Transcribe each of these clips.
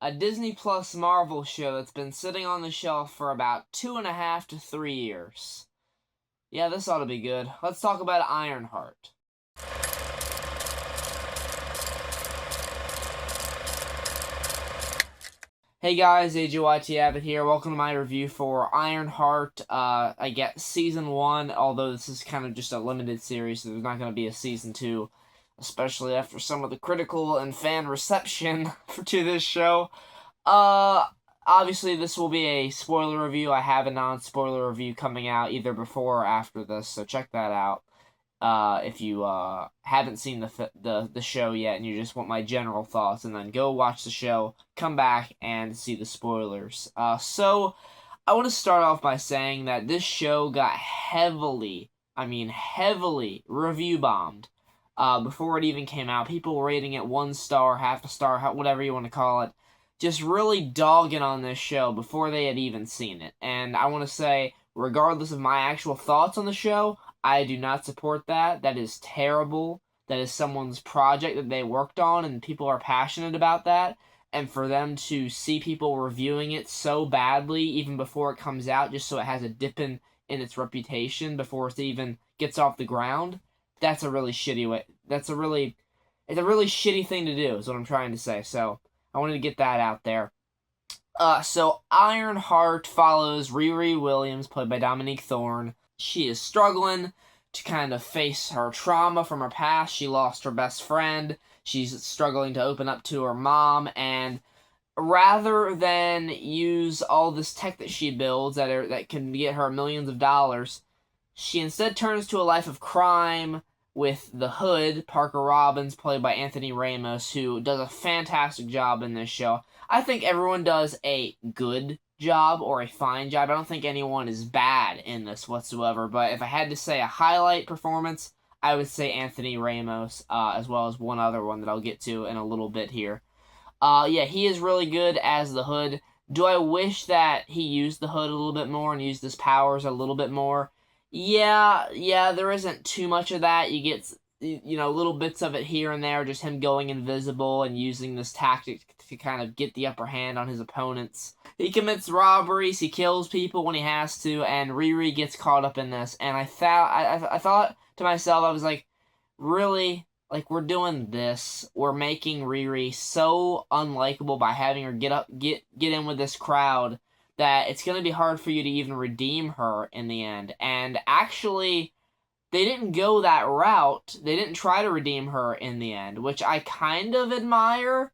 a Disney Plus Marvel show that's been sitting on the shelf for about 2.5 to 3 years. Yeah, this ought to be good. Let's talk about Ironheart. Hey guys, AJYT Abbott here. Welcome to my review for Ironheart. I get Season 1, although this is kind of just a limited series, so there's not going to be a Season 2, especially after some of the critical and fan reception to this show. Obviously this will be a spoiler review. I have a non-spoiler review coming out either before or after this, so check that out. If you haven't seen the show yet and you just want my general thoughts, and then go watch the show, come back and see the spoilers. So I want to start off by saying that this show got heavily review bombed before it even came out. People were rating it 1 star, half a star, whatever you want to call it, just really dogging on this show before they had even seen it. And I want to say, regardless of my actual thoughts on the show, I do not support that. That is terrible. That is someone's project that they worked on, and people are passionate about that. And for them to see people reviewing it so badly, even before it comes out, just so it has a dip in its reputation before it even gets off the ground, that's a really shitty way. It's a really shitty thing to do, is what I'm trying to say. So I wanted to get that out there. So Ironheart follows Riri Williams, played by Dominique Thorne. She is struggling to kind of face her trauma from her past. She lost her best friend. She's struggling to open up to her mom, and rather than use all this tech that she builds that can get her millions of dollars, she instead turns to a life of crime with the Hood, Parker Robbins, played by Anthony Ramos, who does a fantastic job in this show. I think everyone does a good job or a fine job. I don't think anyone is bad in this whatsoever, but if I had to say a highlight performance, I would say Anthony Ramos, as well as one other one that I'll get to in a little bit here. Yeah, he is really good as the Hood. Do I wish that he used the Hood a little bit more and used his powers a little bit more? Yeah, there isn't too much of that. You get, little bits of it here and there, just him going invisible and using this tactic to kind of get the upper hand on his opponents. He commits robberies, he kills people when he has to, and Riri gets caught up in this. And I thought to myself, I was like, really? Like, we're doing this? We're making Riri so unlikable by having her get in with this crowd that it's going to be hard for you to even redeem her in the end. And actually, they didn't go that route. They didn't try to redeem her in the end, which I kind of admire.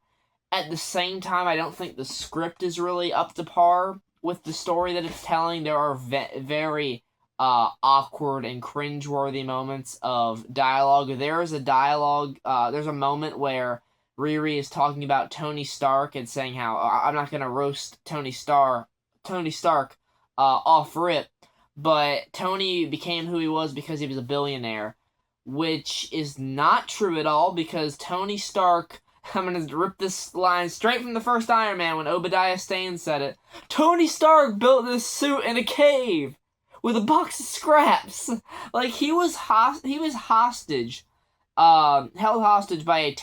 At the same time, I don't think the script is really up to par with the story that it's telling. There are very awkward and cringeworthy moments of dialogue. There is a dialogue, there's a moment where Riri is talking about Tony Stark and saying how I'm not going to roast Tony Stark off rip, but Tony became who he was because he was a billionaire, which is not true at all, because Tony Stark, I'm going to rip this line straight from the first Iron Man when Obadiah Stane said it, Tony Stark built this suit in a cave with a box of scraps. Like, he was hostage, held hostage by a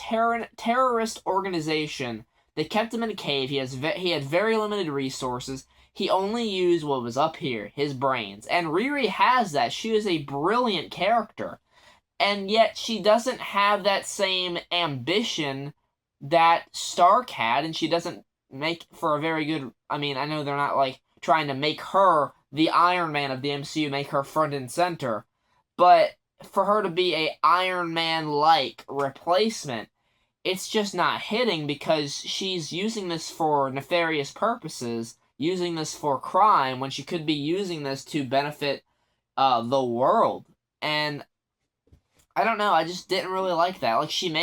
terrorist organization. They kept him in a cave. He had very limited resources. He only used what was up here, his brains. And Riri has that. She is a brilliant character. And yet she doesn't have that same ambition that Stark had, and she doesn't make for a very good... I mean, I know they're not, like, trying to make her the Iron Man of the MCU, make her front and center, but for her to be a Iron Man-like replacement, it's just not hitting, because she's using this for nefarious purposes, using this for crime, when she could be using this to benefit the world. And I don't know, I just didn't really like that. Like, she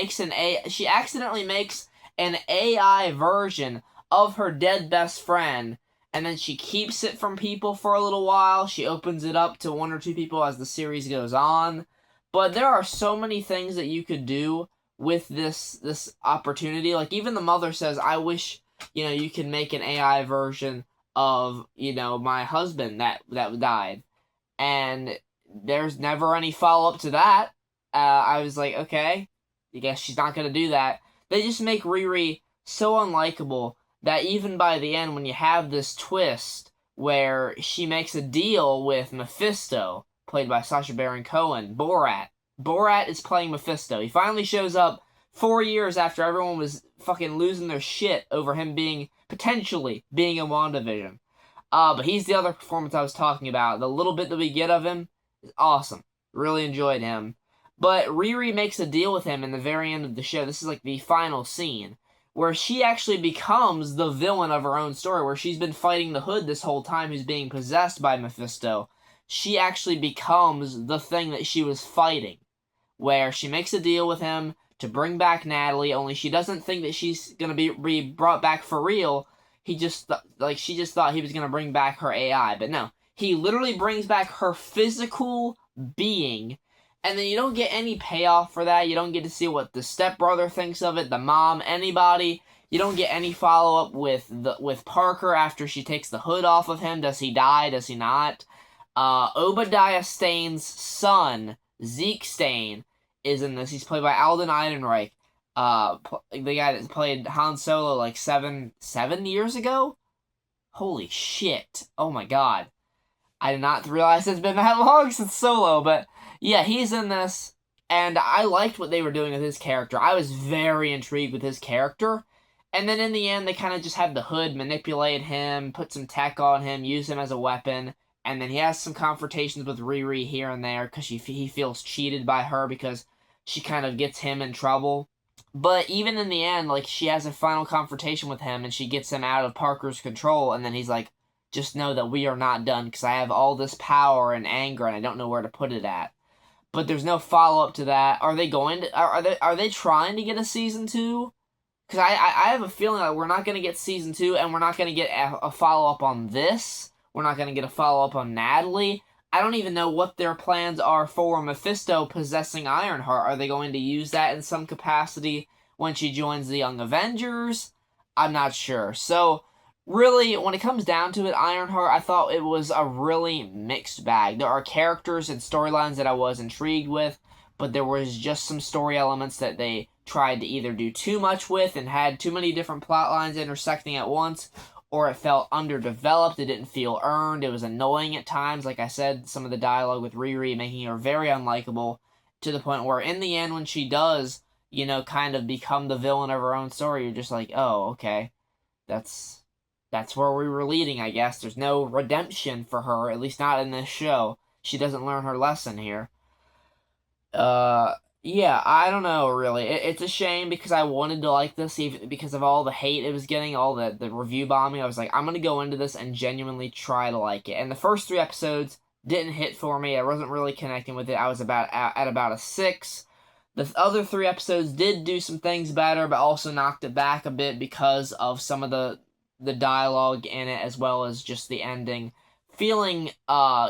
accidentally makes an AI version of her dead best friend, and then she keeps it from people for a little while. She opens it up to 1 or 2 people as the series goes on. But there are so many things that you could do with this opportunity. Like, even the mother says, I wish, you could make an AI version of, my husband that died. And there's never any follow-up to that. I was like, okay, I guess she's not going to do that. They just make Riri so unlikable that even by the end, when you have this twist where she makes a deal with Mephisto, played by Sacha Baron Cohen, Borat. Borat is playing Mephisto. He finally shows up 4 years after everyone was fucking losing their shit over him potentially being in WandaVision. But he's the other performance I was talking about. The little bit that we get of him is awesome. Really enjoyed him. But Riri makes a deal with him in the very end of the show. This is like the final scene where she actually becomes the villain of her own story, where she's been fighting the Hood this whole time who's being possessed by Mephisto. She actually becomes the thing that she was fighting, where she makes a deal with him to bring back Natalie, only she doesn't think that she's going to be brought back for real. She just thought he was going to bring back her AI, but no. He literally brings back her physical being, and then you don't get any payoff for that. You don't get to see what the stepbrother thinks of it, the mom, anybody. You don't get any follow-up with Parker after she takes the hood off of him. Does he die? Does he not? Obadiah Stane's son, Zeke Stane, is in this. He's played by Alden Ehrenreich. The guy that played Han Solo like seven years ago? Holy shit. Oh my god. I did not realize it's been that long since Solo, but yeah, he's in this, and I liked what they were doing with his character. I was very intrigued with his character, and then in the end, they kind of just have the Hood manipulate him, put some tech on him, use him as a weapon, and then he has some confrontations with Riri here and there, because he feels cheated by her, because she kind of gets him in trouble. But even in the end, like, she has a final confrontation with him, and she gets him out of Parker's control, and then he's like, just know that we are not done, because I have all this power and anger, and I don't know where to put it at. But there's no follow-up to that. Are they going to... Are they trying to get a Season 2? Because I have a feeling that we're not going to get Season 2, and we're not going to get a follow-up on this. We're not going to get a follow-up on Natalie. I don't even know what their plans are for Mephisto possessing Ironheart. Are they going to use that in some capacity when she joins the Young Avengers? I'm not sure. So, really, when it comes down to it, Ironheart, I thought it was a really mixed bag. There are characters and storylines that I was intrigued with, but there was just some story elements that they tried to either do too much with and had too many different plot lines intersecting at once, or it felt underdeveloped, it didn't feel earned, it was annoying at times. Like I said, some of the dialogue with Riri making her very unlikable, to the point where in the end, when she does, you know, kind of become the villain of her own story, you're just like, oh, okay, that's where we were leading, I guess. There's no redemption for her, at least not in this show. She doesn't learn her lesson here. Yeah, I don't know, really. It's a shame because I wanted to like this, even because of all the hate it was getting, all the review bombing. I was like, I'm gonna go into this and genuinely try to like it. And the first 3 episodes didn't hit for me. I wasn't really connecting with it. I was at about a 6. The other 3 episodes did do some things better, but also knocked it back a bit because of some of the dialogue in it, as well as just the ending feeling,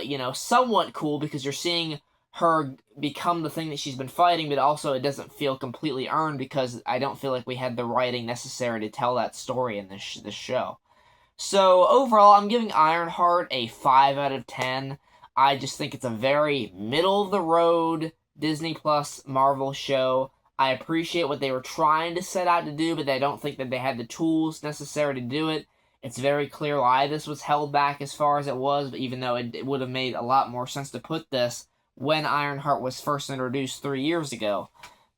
you know, somewhat cool, because you're seeing her become the thing that she's been fighting, but also it doesn't feel completely earned, because I don't feel like we had the writing necessary to tell that story in this show. So overall, I'm giving Ironheart a 5 out of 10. I just think it's a very middle-of-the-road Disney Plus Marvel show. I appreciate what they were trying to set out to do, but I don't think that they had the tools necessary to do it. It's very clear why this was held back as far as it was, but even though it would have made a lot more sense to put this when Ironheart was first introduced 3 years ago.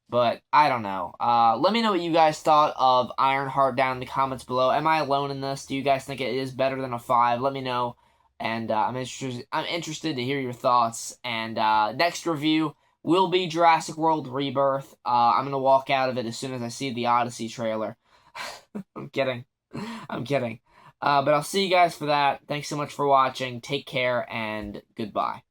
But, I don't know. Let me know what you guys thought of Ironheart down in the comments below. Am I alone in this? Do you guys think it is better than a 5? Let me know. And I'm interested to hear your thoughts. And next review will be Jurassic World Rebirth. I'm going to walk out of it as soon as I see the Odyssey trailer. I'm kidding. I'm kidding. But I'll see you guys for that. Thanks so much for watching. Take care, and goodbye.